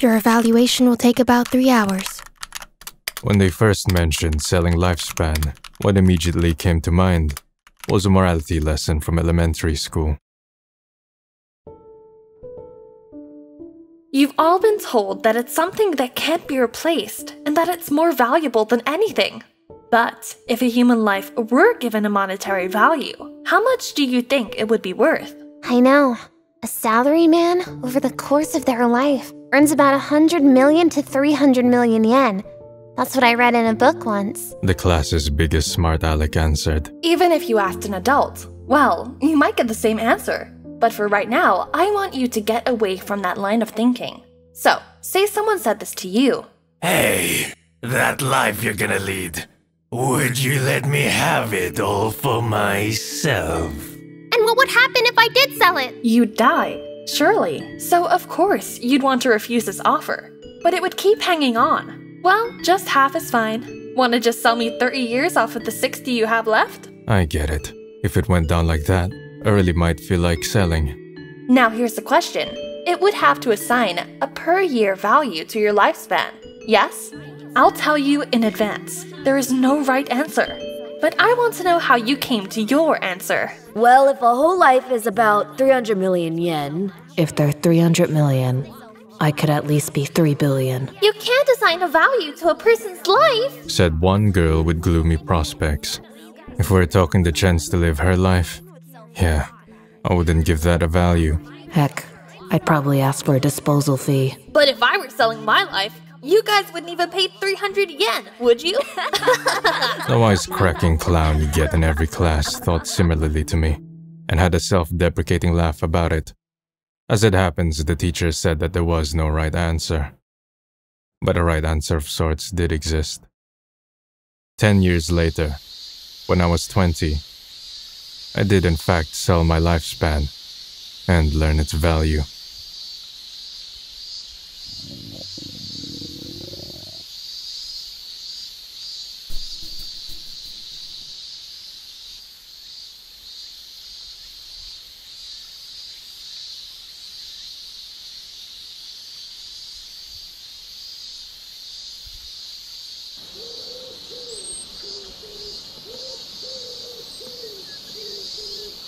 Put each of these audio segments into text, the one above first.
Your evaluation will take about 3 hours. When they first mentioned selling lifespan, what immediately came to mind was a morality lesson from elementary school. You've all been told that it's something that can't be replaced and that it's more valuable than anything. But if a human life were given a monetary value, how much do you think it would be worth? I know. A salaryman, over the course of their life, earns about 100 million to 300 million yen. That's what I read in a book once. The class's biggest smart aleck answered. Even if you asked an adult, well, you might get the same answer. But for right now, I want you to get away from that line of thinking. So, say someone said this to you. Hey, that life you're gonna lead, would you let me have it all for myself? And what would happen if I did sell it? You'd die, surely. So of course, you'd want to refuse this offer. But it would keep hanging on. Well, just half is fine. Wanna just sell me 30 years off of the 60 you have left? I get it. If it went down like that, I really might feel like selling. Now here's the question. It would have to assign a per-year value to your lifespan. Yes? I'll tell you in advance. There is no right answer. But I want to know how you came to your answer. Well, if a whole life is about 300 million yen... If they're 300 million, I could at least be 3 billion. You can't assign a value to a person's life, said one girl with gloomy prospects. If we're talking the chance to live her life, yeah, I wouldn't give that a value. Heck, I'd probably ask for a disposal fee. But if I were selling my life, you guys wouldn't even pay 300 yen, would you? The wisecracking clown you get in every class thought similarly to me, and had a self-deprecating laugh about it. As it happens, the teacher said that there was no right answer. But a right answer of sorts did exist. 10 years later, when I was 20, I did in fact sell my lifespan and learn its value.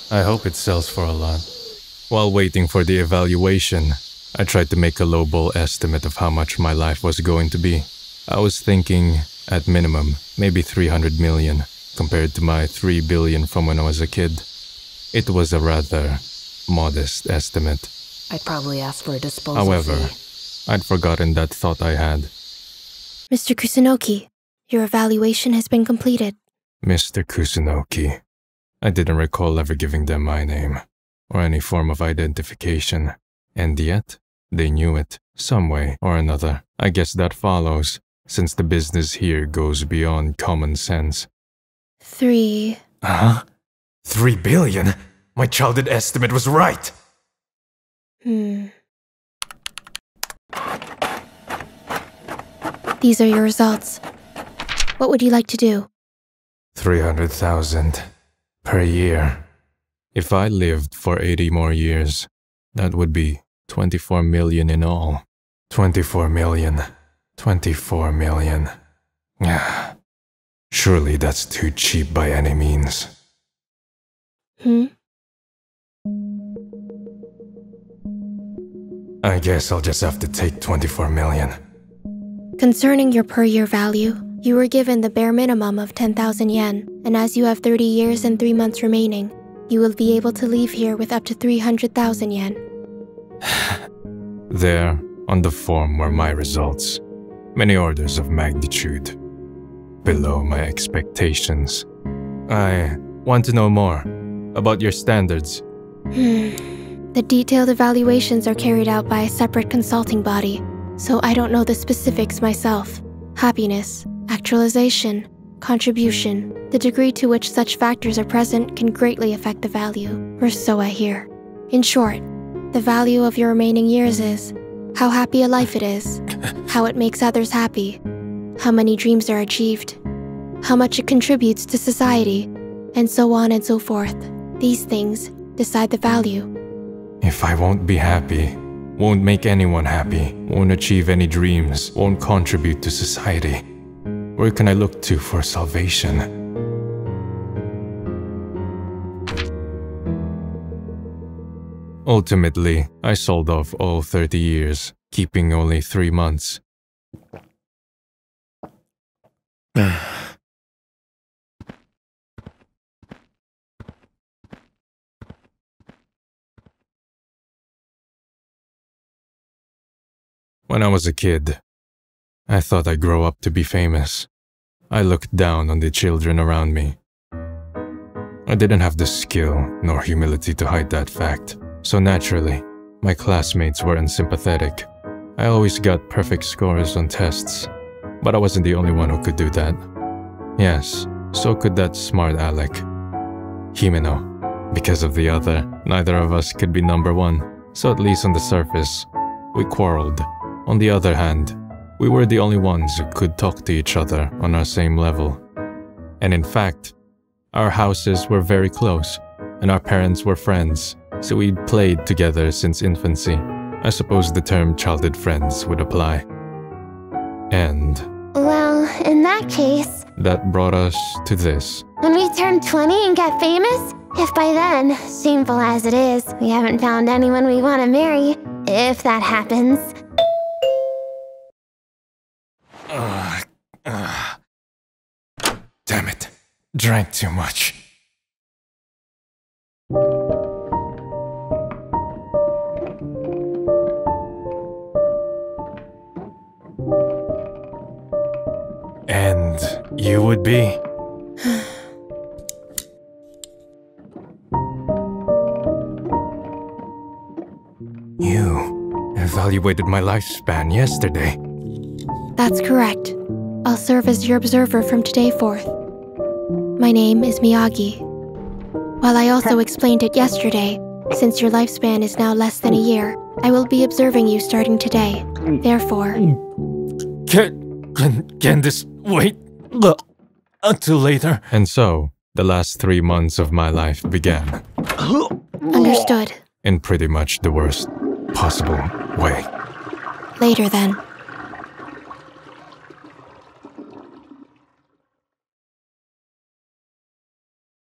I hope it sells for a lot. While waiting for the evaluation, I tried to make a lowball estimate of how much my life was going to be. I was thinking, at minimum, maybe 300 million, compared to my 3 billion from when I was a kid. It was a rather modest estimate. I'd probably ask for a disposal However, fee. I'd forgotten that thought I had. Mr. Kusunoki, your evaluation has been completed. Mr. Kusunoki. I didn't recall ever giving them my name, or any form of identification. And yet, they knew it, some way or another. I guess that follows, since the business here goes beyond common sense. 3. Huh? 3 billion? My childhood estimate was right! These are your results. What would you like to do? 300,000 per year. If I lived for 80 more years, that would be 24 million in all. 24 million. 24 million. Yeah. Surely that's too cheap by any means. I guess I'll just have to take 24 million. Concerning your per-year value, you were given the bare minimum of 10,000 yen, and as you have 30 years and 3 months remaining, you will be able to leave here with up to 300,000 yen. There, on the form, were my results. Many orders of magnitude below my expectations. I want to know more about your standards. The detailed evaluations are carried out by a separate consulting body, so I don't know the specifics myself. Happiness, actualization, contribution, the degree to which such factors are present can greatly affect the value, or so I hear. In short, the value of your remaining years is how happy a life it is, how it makes others happy, how many dreams are achieved, how much it contributes to society, and so on and so forth. These things decide the value. If I won't be happy, won't make anyone happy, won't achieve any dreams, won't contribute to society. Where can I look to for salvation? Ultimately, I sold off all 30 years, keeping only 3 months. When I was a kid, I thought I'd grow up to be famous. I looked down on the children around me. I didn't have the skill nor humility to hide that fact, so naturally, my classmates were unsympathetic. I always got perfect scores on tests, but I wasn't the only one who could do that. Yes, so could that smart aleck, Himeno. Because of the other, neither of us could be number one, so at least on the surface, we quarreled. On the other hand, we were the only ones who could talk to each other on our same level. And in fact, our houses were very close, and our parents were friends, so we'd played together since infancy. I suppose the term childhood friends would apply. And... well, in that case... that brought us to this. when we turn 20 and get famous, if by then, shameful as it is, we haven't found anyone we want to marry, if that happens... Damn it. Drank too much. And you would be? You evaluated my lifespan yesterday. That's correct. I'll serve as your observer from today forth. My name is Miyagi. While I also explained it yesterday, since your lifespan is now less than a year, I will be observing you starting today. Therefore... Can this wait until later? And so, the last 3 months of my life began. Understood. In pretty much the worst possible way. Later then.